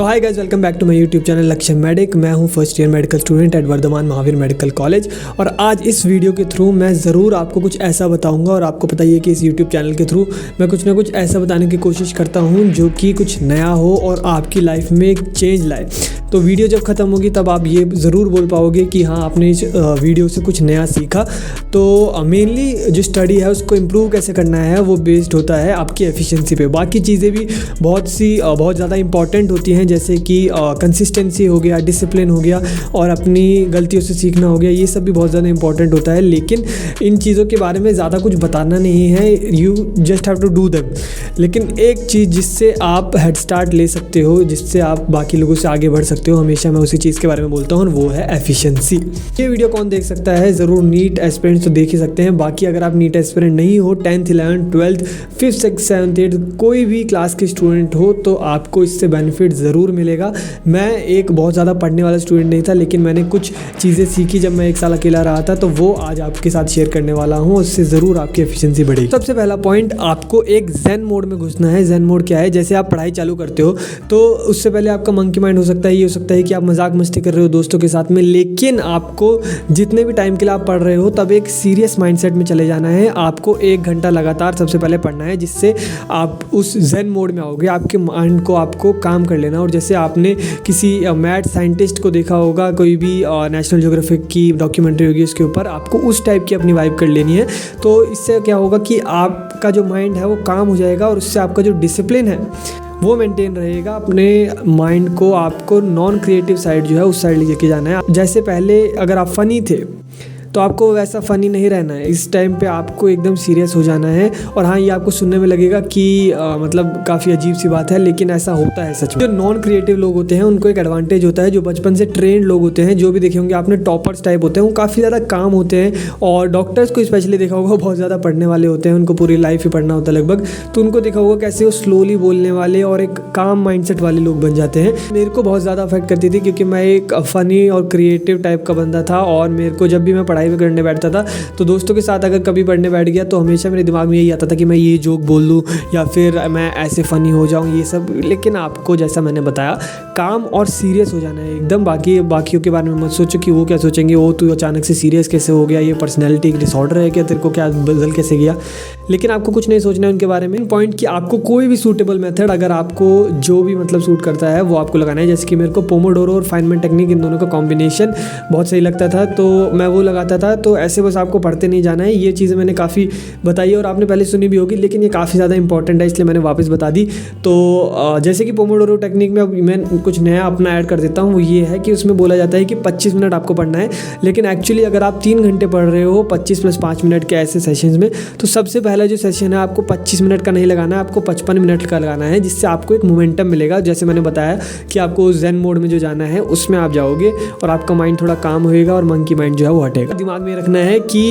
Hi guys, welcome back to my YouTube channel Lakshya medic. मैं हूं first year medical student at Vardhman Mahavir medical college. और आज इस video के थ्रू मैं ज़रूर आपको कुछ ऐसा बताऊंगा। और आपको पता ही है कि इस यूट्यूब चैनल के थ्रू मैं कुछ ना कुछ ऐसा बताने की कोशिश करता हूं जो कि कुछ नया हो और आपकी लाइफ में एक चेंज लाए। तो वीडियो जब ख़त्म होगी तब आप ये ज़रूर बोल पाओगे कि हाँ, आपने इस वीडियो से कुछ नया सीखा। तो मेनली जो स्टडी है उसको इम्प्रूव कैसे करना है वो बेस्ड होता है आपकी एफिशिएंसी पे। बाकी चीज़ें भी बहुत ज़्यादा इंपॉर्टेंट होती हैं, जैसे कि कंसिस्टेंसी हो गया, डिसिप्लिन हो गया और अपनी गलतियों से सीखना हो गया। ये सब भी बहुत ज़्यादा इंपॉर्टेंट होता है, लेकिन इन चीज़ों के बारे में ज़्यादा कुछ बताना नहीं है। You just have to do them. लेकिन एक चीज़ जिससे आप हेड स्टार्ट ले सकते हो, जिससे आप बाकी लोगों से आगे बढ़ सकते हो, हमेशा मैं उसी चीज़ के बारे में बोलता हूँ, वो है एफिशिएंसी। ये वीडियो कौन देख सकता है? ज़रूर नीट एस्पिरेंट्स तो देख ही सकते हैं। बाकी अगर आप नीट एस्पिरेंट नहीं हो, 10th 11th 12th 5th 6th 7th 8th कोई भी क्लास के स्टूडेंट हो, तो आपको इससे बेनिफिट ज़रूर मिलेगा। मैं एक बहुत ज़्यादा पढ़ने वाला स्टूडेंट नहीं था, लेकिन मैंने कुछ चीज़ें सीखी जब मैं 1 साल अकेला रहा था, तो वो आज आपके साथ शेयर करने वाला हूँ। उससे ज़रूर आपकी एफिशिएंसी बढ़ेगी। सबसे पहला पॉइंट, आपको एक ज़ेन मोड में घुसना है। ज़ेन मोड क्या है? जैसे आप पढ़ाई चालू करते हो तो उससे पहले आपका मंकी माइंड हो सकता है। ये हो सकता है कि आप मजाक मस्ती कर रहे हो दोस्तों के साथ में, लेकिन आपको जितने भी टाइम के लिए आप पढ़ रहे हो तब एक सीरियस माइंडसेट में चले जाना है। आपको 1 घंटा लगातार सबसे पहले पढ़ना है, जिससे आप उस ज़ेन मोड में आओगे। आपके माइंड को आपको काम कर लेना। और जैसे आपने किसी मैथ साइंटिस्ट को देखा होगा, कोई भी नेशनल ज्योग्राफिक की डॉक्यूमेंट्री होगी, उसके ऊपर आपको उस टाइप की अपनी वाइब कर लेनी है। तो इससे क्या होगा कि आपका जो माइंड है वो काम हो जाएगा और उससे आपका जो डिसिप्लिन है वो मेंटेन रहेगा। अपने माइंड को आपको नॉन क्रिएटिव साइड जो है उस साइड लेके जाना है। जैसे पहले अगर आप फ़नी थे तो आपको वैसा फ़नी नहीं रहना है। इस टाइम पे आपको एकदम सीरियस हो जाना है। और हाँ, ये आपको सुनने में लगेगा कि मतलब काफ़ी अजीब सी बात है, लेकिन ऐसा होता है सच में। जो नॉन क्रिएटिव लोग होते हैं उनको एक एडवांटेज होता है। जो बचपन से ट्रेंड लोग होते हैं, जो भी देखे होंगे आपने, टॉपर्स टाइप होते हैं, वो काफ़ी ज़्यादा काम होते हैं। और डॉक्टर्स को स्पेशली देखा होगा, बहुत ज़्यादा पढ़ने वाले होते हैं, उनको पूरी लाइफ ही पढ़ना होता है लगभग। तो उनको देखा होगा कैसे वो स्लोली बोलने वाले और एक काम माइंडसेट वाले लोग बन जाते हैं। मेरे को बहुत ज़्यादा अफेक्ट करती थी, क्योंकि मैं एक फ़नी और क्रिएटिव टाइप का बंदा था। और मेरे को जब भी मैं पढ़ाई में करने बैठता था तो दोस्तों के साथ अगर कभी पढ़ने बैठ गया तो हमेशा मेरे दिमाग में यही आता था कि मैं ये जोक बोल दूं या फिर मैं ऐसे फ़नी हो जाऊं, ये सब। लेकिन आपको जैसा मैंने बताया, काम और सीरियस हो जाना है एकदम। बाकियों के बारे में मत सोचो कि वो क्या सोचेंगे, वो तू अचानक से सीरियस कैसे हो गया, ये पर्सनैलिटी डिसऑर्डर है क्या, तेरे को क्या बदल कैसे गया। लेकिन आपको कुछ नहीं सोचना है उनके बारे में। पॉइंट कि आपको कोई भी सूटेबल मेथड, अगर आपको जो भी मतलब सूट करता है वो आपको लगाना है। जैसे कि मेरे को पोमोडोरो और फाइनमैन टेक्निक, इन दोनों का कॉम्बिनेशन बहुत सही लगता था, तो मैं वो लगाता था। तो ऐसे बस आपको पढ़ते नहीं जाना है। ये चीज़ें मैंने काफ़ी बताई और आपने पहले सुनी भी होगी, लेकिन ये काफ़ी ज़्यादा इंपॉर्टेंट है, इसलिए मैंने वापस बता दी। तो जैसे कि पोमोडोरो टेक्निक में अब मैं कुछ नया अपना ऐड कर देता हूँ। वो ये है कि उसमें बोला जाता है कि 25 मिनट आपको पढ़ना है। लेकिन एक्चुअली अगर आप 3 घंटे पढ़ रहे हो 25 + 5 मिनट के ऐसे सेशंस में, तो सबसे पहला जो सेशन है आपको 25 मिनट का नहीं लगाना है, आपको 55 मिनट का लगाना है, जिससे आपको एक मोमेंटम मिलेगा। जैसे मैंने बताया कि आपको ज़ेन मोड में जो जाना है उसमें आप जाओगे और आपका माइंड थोड़ा काम होएगा और मंकी माइंड जो है वो हटेगा। दिमाग में रखना है कि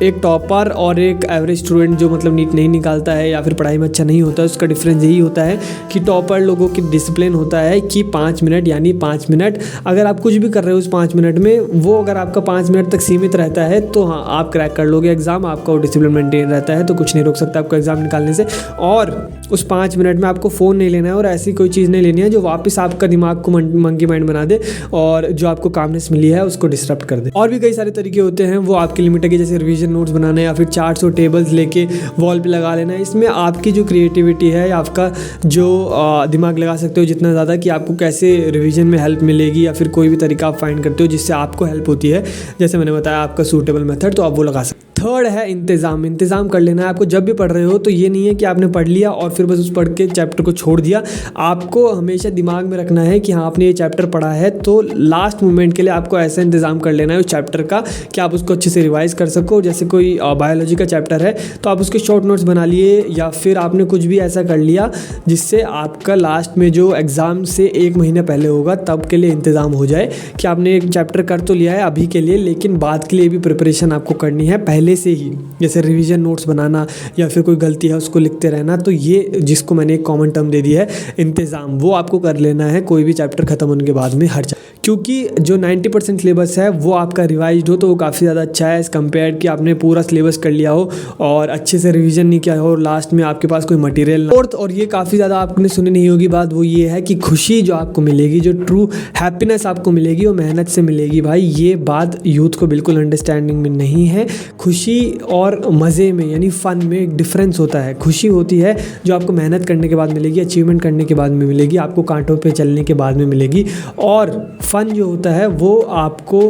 एक टॉपर और एक एवरेज स्टूडेंट जो मतलब नीट नहीं निकालता है या फिर पढ़ाई में अच्छा नहीं होता है, उसका डिफरेंस यही होता है कि टॉपर लोगों की डिसिप्लिन होता है कि 5 मिनट, यानी 5 मिनट अगर आप कुछ भी कर रहे हो उस 5 मिनट में, वो अगर आपका 5 मिनट तक सीमित रहता है तो हाँ, आप क्रैक कर लोगे एग्जाम। आपका वो डिसिप्लिन मेंटेन रहता है तो कुछ नहीं रोक सकता आपको एग्जाम निकालने से। और उस 5 मिनट में आपको फ़ोन नहीं लेना है और ऐसी कोई चीज़ नहीं लेनी है जो वापस आपका दिमाग को मंकी माइंड बना दे और जो आपको कामनेस मिली है उसको डिस्टर्ब कर दे। और भी कई सारे तरीके होते हैं, वो आपकी लिमिट है कि जैसे रिवीजन नोट्स बनाना या फिर चार्ट्स और टेबल्स लेके वॉल पे लगा लेना है। इसमें आपकी जो क्रिएटिविटी है, आपका जो दिमाग लगा सकते हो जितना ज़्यादा, कि आपको कैसे रिवीजन में हेल्प मिलेगी या फिर कोई भी तरीका आप फाइंड करते हो जिससे आपको हेल्प होती है। जैसे मैंने बताया आपका सूटेबल मेथड, तो आप वो लगा सकते। थर्ड है इंतज़ाम कर लेना है। आपको जब भी पढ़ रहे हो तो ये नहीं है कि आपने पढ़ लिया और फिर बस उस पढ़ के चैप्टर को छोड़ दिया। आपको हमेशा दिमाग में रखना है कि हाँ, आपने ये चैप्टर पढ़ा है, तो लास्ट मोमेंट के लिए आपको ऐसा इंतज़ाम कर लेना है उस चैप्टर का कि आप उसको अच्छे से रिवाइज़ कर सको। जैसे कोई बायोलॉजी का चैप्टर है तो आप उसके शॉर्ट नोट्स बना लिए, या फिर आपने कुछ भी ऐसा कर लिया जिससे आपका लास्ट में जो एग्ज़ाम से 1 महीने पहले होगा तब के लिए इंतज़ाम हो जाए कि आपने एक चैप्टर कर तो लिया है अभी के लिए, लेकिन बाद के लिए भी प्रिपरेशन आपको करनी है। पहले पहले से ही, जैसे रिवीजन नोट्स बनाना या फिर कोई गलती है उसको लिखते रहना, तो ये जिसको मैंने एक कॉमन टर्म दे दिया है इंतज़ाम, वो आपको कर लेना है कोई भी चैप्टर ख़त्म होने के बाद में हर क्योंकि जो 90% सिलेबस है वो आपका रिवाइज्ड हो तो वो काफ़ी ज़्यादा अच्छा है एज़ कम्पेयर कि आपने पूरा सिलेबस कर लिया हो और अच्छे से रिवीजन नहीं किया हो और लास्ट में आपके पास कोई मटेरियल ना। और ये काफ़ी ज़्यादा आपने सुनी नहीं होगी बात, वो ये है कि खुशी जो आपको मिलेगी, जो ट्रू हैप्पीनेस आपको मिलेगी, वो मेहनत से मिलेगी। भाई ये बात यूथ को बिल्कुल अंडरस्टैंडिंग में नहीं है। खुशी और मज़े में यानी फ़न में एक डिफरेंस होता है। खुशी होती है जो आपको मेहनत करने के बाद मिलेगी, अचीवमेंट करने के बाद में मिलेगी, आपको कांटों पे चलने के बाद में मिलेगी। और फ़न जो होता है वो आपको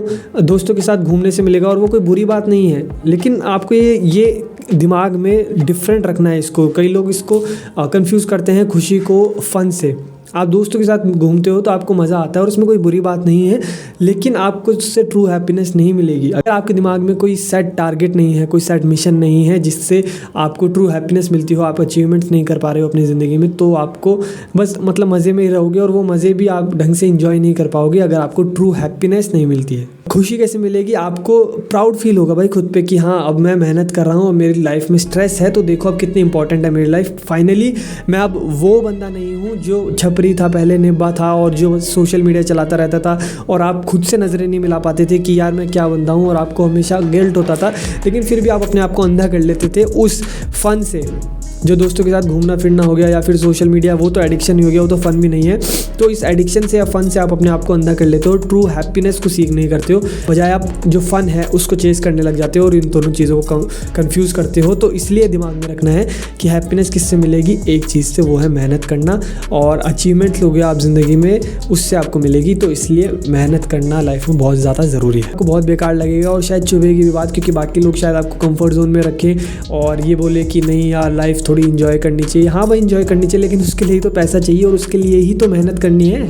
दोस्तों के साथ घूमने से मिलेगा और वो कोई बुरी बात नहीं है, लेकिन आपको ये दिमाग में डिफरेंट रखना है इसको। कई लोग इसको कंफ्यूज करते हैं खुशी को फ़न से। आप दोस्तों के साथ घूमते हो तो आपको मज़ा आता है और उसमें कोई बुरी बात नहीं है, लेकिन आपको उससे ट्रू हैप्पीनेस नहीं मिलेगी अगर आपके दिमाग में कोई सेट टारगेट नहीं है, कोई सेट मिशन नहीं है जिससे आपको ट्रू हैप्पीनेस मिलती हो, आप अचीवमेंट्स नहीं कर पा रहे हो अपनी ज़िंदगी में, तो आपको बस मतलब मज़े में ही रहोगे और वो मज़े भी आप ढंग से इंजॉय नहीं कर पाओगे अगर आपको ट्रू हैप्पीनेस नहीं मिलती है। खुशी कैसे मिलेगी? आपको प्राउड फील होगा भाई खुद पे कि हाँ अब मैं मेहनत कर रहा हूँ और मेरी लाइफ में स्ट्रेस है तो देखो अब कितनी इंपॉर्टेंट है मेरी लाइफ। फाइनली मैं अब वो बंदा नहीं हूँ जो छपरी था पहले, निब्बा था और जो सोशल मीडिया चलाता रहता था और आप खुद से नज़रें नहीं मिला पाते थे कि यार मैं क्या बंदा हूँ और आपको हमेशा गिल्ट होता था, लेकिन फिर भी आप अपने आप को अंधा कर लेते थे उस फ़न से। जो दोस्तों के साथ घूमना फिरना हो गया या फिर सोशल मीडिया, वो तो एडिक्शन ही हो गया, वो तो फ़न भी नहीं है। तो इस एडिक्शन से या फ़न से आप अपने आप को अंधा कर लेते हो, ट्रू हैप्पीनेस को सीख नहीं करते हो, बजाय आप जो फ़न है उसको चेस करने लग जाते हो और इन दोनों चीज़ों को कंफ्यूज करते हो। तो इसलिए दिमाग में रखना है कि हैप्पीनेस किससे मिलेगी? एक चीज़ से, वो है मेहनत करना, और अचीवमेंट लोगे आप ज़िंदगी में उससे आपको मिलेगी। तो इसलिए मेहनत करना लाइफ में बहुत ज़्यादा ज़रूरी है। आपको बहुत बेकार लगेगा और शायद चुभेगी भी बात, क्योंकि बाकी लोग शायद आपको कंफर्ट जोन में रखें और ये बोले कि नहीं यार लाइफ थोड़ी इंजॉय करनी चाहिए। हाँ भाई इंजॉय करनी चाहिए, लेकिन उसके लिए ही तो पैसा चाहिए और उसके लिए ही तो मेहनत करनी है।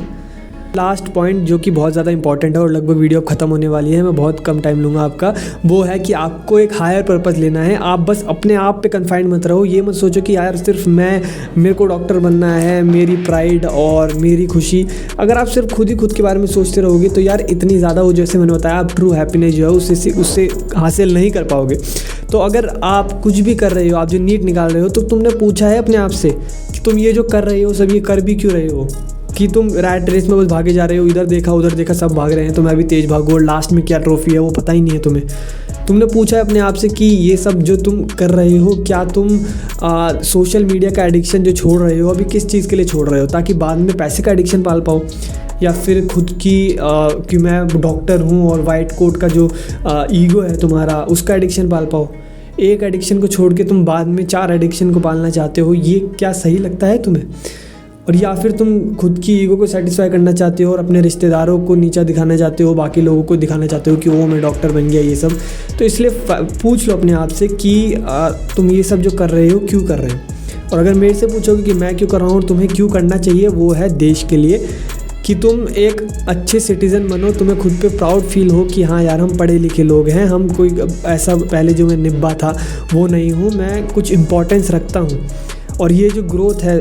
लास्ट पॉइंट जो कि बहुत ज़्यादा इंपॉर्टेंट है और लगभग वीडियो अब ख़त्म होने वाली है, मैं बहुत कम टाइम लूँगा आपका, वो है कि आपको एक हायर पर्पस लेना है। आप बस अपने आप पे कन्फाइंड मत रहो। ये मत सोचो कि यार सिर्फ मेरे को डॉक्टर बनना है, मेरी प्राइड और मेरी खुशी। अगर आप सिर्फ खुद के बारे में सोचते रहोगे तो यार इतनी ज़्यादा वो जैसे मैंने बताया आप ट्रू हैप्पीनेस जो है उससे हासिल नहीं कर पाओगे। तो अगर आप कुछ भी कर रहे हो, आप जो नीट निकाल रहे हो, तो तुमने पूछा है अपने आप से कि तुम ये जो कर रहे हो सब ये कर भी क्यों रहे हो? कि तुम रैट रेस में बस भागे जा रहे हो, इधर देखा उधर देखा सब भाग रहे हैं तो मैं भी तेज़ भागूँ और लास्ट में क्या ट्रॉफी है वो पता ही नहीं है तुम्हें। तुमने पूछा है अपने आप से कि ये सब जो तुम कर रहे हो, क्या तुम सोशल मीडिया का एडिक्शन जो छोड़ रहे हो अभी किस चीज़ के लिए छोड़ रहे हो? ताकि बाद में पैसे का एडिक्शन पाल पाओ, या फिर खुद की कि मैं डॉक्टर हूँ और वाइट कोट का जो ईगो है तुम्हारा उसका एडिक्शन पाल पाओ? एक एडिक्शन को छोड़ के तुम बाद में 4 एडिक्शन को पालना चाहते हो, ये क्या सही लगता है तुम्हें? और या फिर तुम खुद की ईगो को सेटिस्फाई करना चाहते हो और अपने रिश्तेदारों को नीचा दिखाना चाहते हो, बाकी लोगों को दिखाना चाहते हो कि वो मैं डॉक्टर बन गया ये सब। तो इसलिए पूछ लो अपने आप से कि तुम ये सब जो कर रहे हो क्यों कर रहे हो? और अगर मेरे से पूछोगे कि मैं क्यों कर रहा हूँ और तुम्हें क्यों करना चाहिए, वो है देश के लिए, कि तुम एक अच्छे सिटीज़न बनो, तुम्हें खुद पे प्राउड फील हो कि हाँ यार हम पढ़े लिखे लोग हैं, हम कोई ऐसा पहले जो मैं निब्बा था वो नहीं हूँ, मैं कुछ इम्पोर्टेंस रखता हूँ। और ये जो ग्रोथ है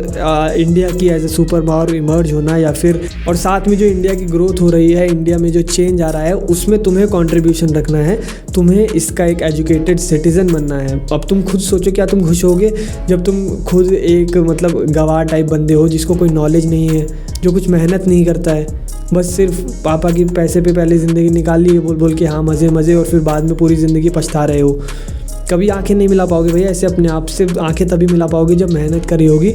इंडिया की as a super power emerge होना, या फिर और साथ में जो इंडिया की ग्रोथ हो रही है, इंडिया में जो चेंज आ रहा है, उसमें तुम्हें कंट्रीब्यूशन रखना है, तुम्हें इसका एक एजुकेटेड सिटीज़न बनना है। अब तुम खुद सोचो क्या तुम खुश होगे जब तुम खुद एक मतलब गवार टाइप बंदे हो जिसको कोई नॉलेज नहीं है, जो कुछ मेहनत नहीं करता है, बस सिर्फ पापा की पैसे पे पहले ज़िंदगी निकाल ली बोल के हाँ मज़े मज़े, और फिर बाद में पूरी ज़िंदगी पछता रहे हो। कभी आंखें नहीं मिला पाओगे भैया ऐसे अपने आप से। आंखें तभी मिला पाओगे जब मेहनत करी होगी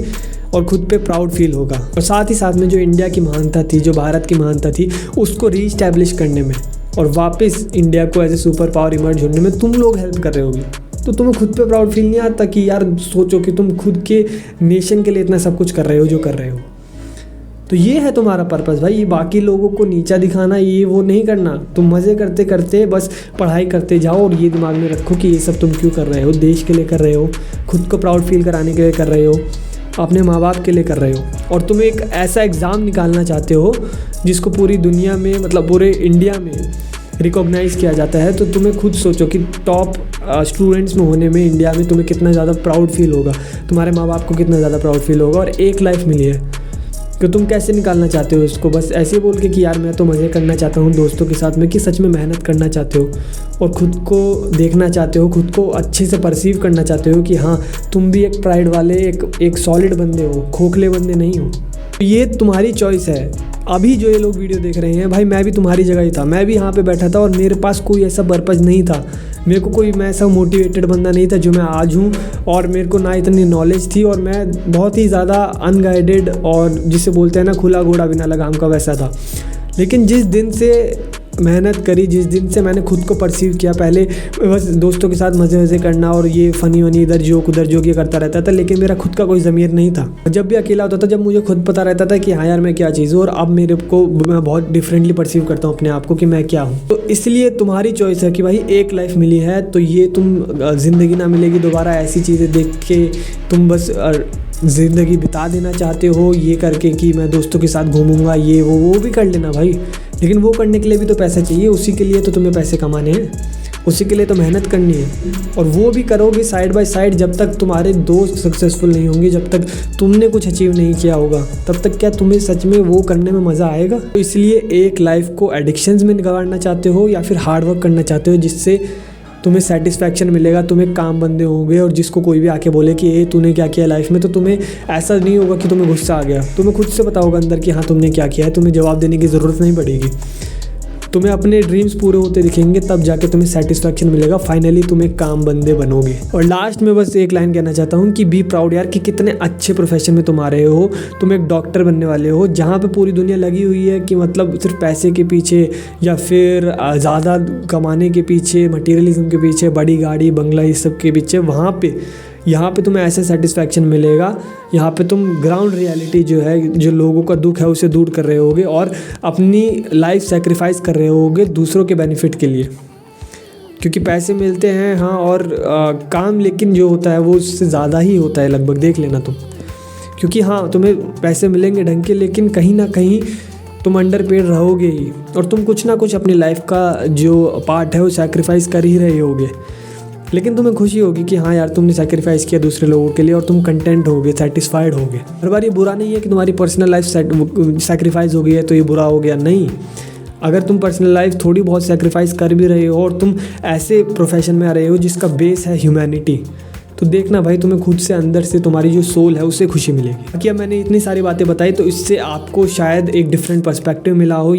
और खुद पे प्राउड फील होगा। और साथ ही साथ में जो इंडिया की महानता थी, जो भारत की महानता थी, उसको रीस्टैब्लिश करने में और वापस इंडिया को as a super power emerge होने में तुम लोग हेल्प कर रहे होगे। तो तुम्हें खुद पे प्राउड फील नहीं आता कि यार सोचो कि तुम खुद के नेशन के लिए इतना सब कुछ कर रहे हो जो कर रहे हो। तो ये है तुम्हारा पर्पस भाई, ये बाकी लोगों को नीचा दिखाना ये वो नहीं करना। तुम मज़े करते करते बस पढ़ाई करते जाओ और ये दिमाग में रखो कि ये सब तुम क्यों कर रहे हो, देश के लिए कर रहे हो, खुद को प्राउड फील कराने के लिए कर रहे हो, अपने माँ बाप के लिए कर रहे हो। और तुम एक ऐसा एग्ज़ाम निकालना चाहते हो जिसको पूरी दुनिया में मतलब पूरे इंडिया में रिकॉग्नाइज़ किया जाता है। तो तुम्हें खुद सोचो कि टॉप स्टूडेंट्स में होने में इंडिया में तुम्हें कितना ज़्यादा प्राउड फील होगा, तुम्हारे माँ बाप को कितना ज़्यादा प्राउड फील होगा। और एक लाइफ मिली है, कि तुम कैसे निकालना चाहते हो इसको, बस ऐसे बोल के कि यार मैं तो मज़े करना चाहता हूँ दोस्तों के साथ में, कि सच में मेहनत करना चाहते हो और ख़ुद को देखना चाहते हो, खुद को अच्छे से परसीव करना चाहते हो कि हाँ तुम भी एक प्राइड वाले एक सॉलिड बंदे हो, खोखले बंदे नहीं हो। ये तुम्हारी चॉइस है। अभी जो ये लोग वीडियो देख रहे हैं भाई, मैं भी तुम्हारी जगह ही था, मैं भी यहाँ पे बैठा था और मेरे पास कोई ऐसा पर्पज़ नहीं था, मेरे को कोई मैं ऐसा मोटिवेटेड बंदा नहीं था जो मैं आज हूँ, और मेरे को ना इतनी नॉलेज थी, और मैं बहुत ही ज़्यादा अनगाइडेड और जिसे बोलते हैं ना खुला घोड़ा बिना लगाम का वैसा था। लेकिन जिस दिन से मेहनत करी, जिस दिन से मैंने खुद को परसीव किया, पहले बस दोस्तों के साथ मज़े मज़े करना और ये फ़नी वनी इधर जोक उधर जोक ये करता रहता था, लेकिन मेरा खुद का कोई ज़मीर नहीं था। जब भी अकेला होता था, जब मुझे खुद पता रहता था कि हाँ यार मैं क्या चीज़ हूँ, और अब मैं बहुत डिफरेंटली परसीव करता हूँ अपने आप को कि मैं क्या हूँ। तो इसलिए तुम्हारी चॉइस है कि भाई एक लाइफ मिली है, तो ये तुम ज़िंदगी ना मिलेगी दोबारा, ऐसी चीज़ें देख के तुम बस ज़िंदगी बिता देना चाहते हो ये करके कि मैं दोस्तों के साथ घूमूंगा, ये वो भी कर लेना भाई, लेकिन वो करने के लिए भी तो पैसा चाहिए, उसी के लिए तो तुम्हें पैसे कमाने हैं, उसी के लिए तो मेहनत करनी है। और वो भी करोगे साइड बाय साइड, जब तक तुम्हारे दोस्त सक्सेसफुल नहीं होंगे, जब तक तुमने कुछ अचीव नहीं किया होगा, तब तक क्या तुम्हें सच में वो करने में मज़ा आएगा। तो इसलिए एक लाइफ को एडिक्शंस में गंवाना चाहते हो या फिर हार्ड वर्क करना चाहते हो जिससे तुम्हें सेटिस्फैक्शन मिलेगा, तुम्हें काम बंदे होंगे, और जिसको कोई भी आके बोले कि ये तूने क्या किया लाइफ में, तो तुम्हें ऐसा नहीं होगा कि तुम्हें गुस्सा आ गया, तुम्हें खुद से पता होगा अंदर कि हाँ तुमने क्या किया है, तुम्हें जवाब देने की ज़रूरत नहीं पड़ेगी, तुम्हें अपने ड्रीम्स पूरे होते दिखेंगे, तब जाके तुम्हें सेटिस्फैक्शन मिलेगा, फाइनली तुम एक काम बंदे बनोगे। और लास्ट में बस एक लाइन कहना चाहता हूँ कि बी प्राउड यार, कि कितने अच्छे प्रोफेशन में तुम आ रहे हो, तुम एक डॉक्टर बनने वाले हो, जहाँ पे पूरी दुनिया लगी हुई है कि मतलब सिर्फ पैसे के पीछे या फिर ज़्यादा कमाने के पीछे, मटीरियलिज्म के पीछे, बड़ी गाड़ी बंगला इस सब के पीछे, वहाँ पे यहाँ पे तुम्हें ऐसे सेटिस्फैक्शन मिलेगा, यहाँ पे तुम ग्राउंड रियलिटी जो है, जो लोगों का दुख है उसे दूर कर रहे होगे और अपनी लाइफ सेक्रीफाइस कर रहे होगे दूसरों के बेनिफिट के लिए, क्योंकि पैसे मिलते हैं हाँ, और काम लेकिन जो होता है वो उससे ज़्यादा ही होता है लगभग, देख लेना तुम, क्योंकि हाँ तुम्हें पैसे मिलेंगे ढंग के, लेकिन कहीं ना कहीं तुम अंडर पेड रहोगे ही, और तुम कुछ ना कुछ अपनी लाइफ का जो पार्ट है वो सेक्रीफाइस कर ही रहे होगे, लेकिन तुम्हें खुशी होगी कि हाँ यार तुमने सैक्रिफाइस किया दूसरे लोगों के लिए, और तुम कंटेंट होगे, सेटिस्फाइड होगे। हर बार ये बुरा नहीं है कि तुम्हारी पर्सनल लाइफ सैक्रिफाइस हो गई है तो ये बुरा हो गया, नहीं। अगर तुम पर्सनल लाइफ थोड़ी बहुत सैक्रिफाइस कर भी रहे हो और तुम ऐसे प्रोफेशन में आ रहे हो जिसका बेस है ह्यूमैनिटी, तो देखना भाई तुम्हें खुद से अंदर से तुम्हारी जो सोल है उससे खुशी मिलेगी। बाकी अब मैंने इतनी सारी बातें बताई तो इससे आपको शायद एक डिफरेंट पर्सपेक्टिव मिला हो,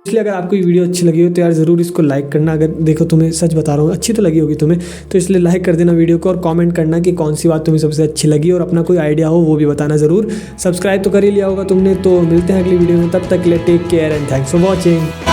इसलिए अगर आपको ये वीडियो अच्छी लगी हो तो यार ज़रूर इसको लाइक करना। अगर देखो तुम्हें सच बता रहा हूँ अच्छी तो लगी होगी तुम्हें, तो इसलिए लाइक कर देना वीडियो को, और कमेंट करना कि कौन सी बात तुम्हें सबसे अच्छी लगी, और अपना कोई आइडिया हो वो भी बताना ज़रूर। सब्सक्राइब तो कर ही लिया होगा तुमने, तो मिलते हैं अगली वीडियो में, तब तक के लिए take care and thanks for watching.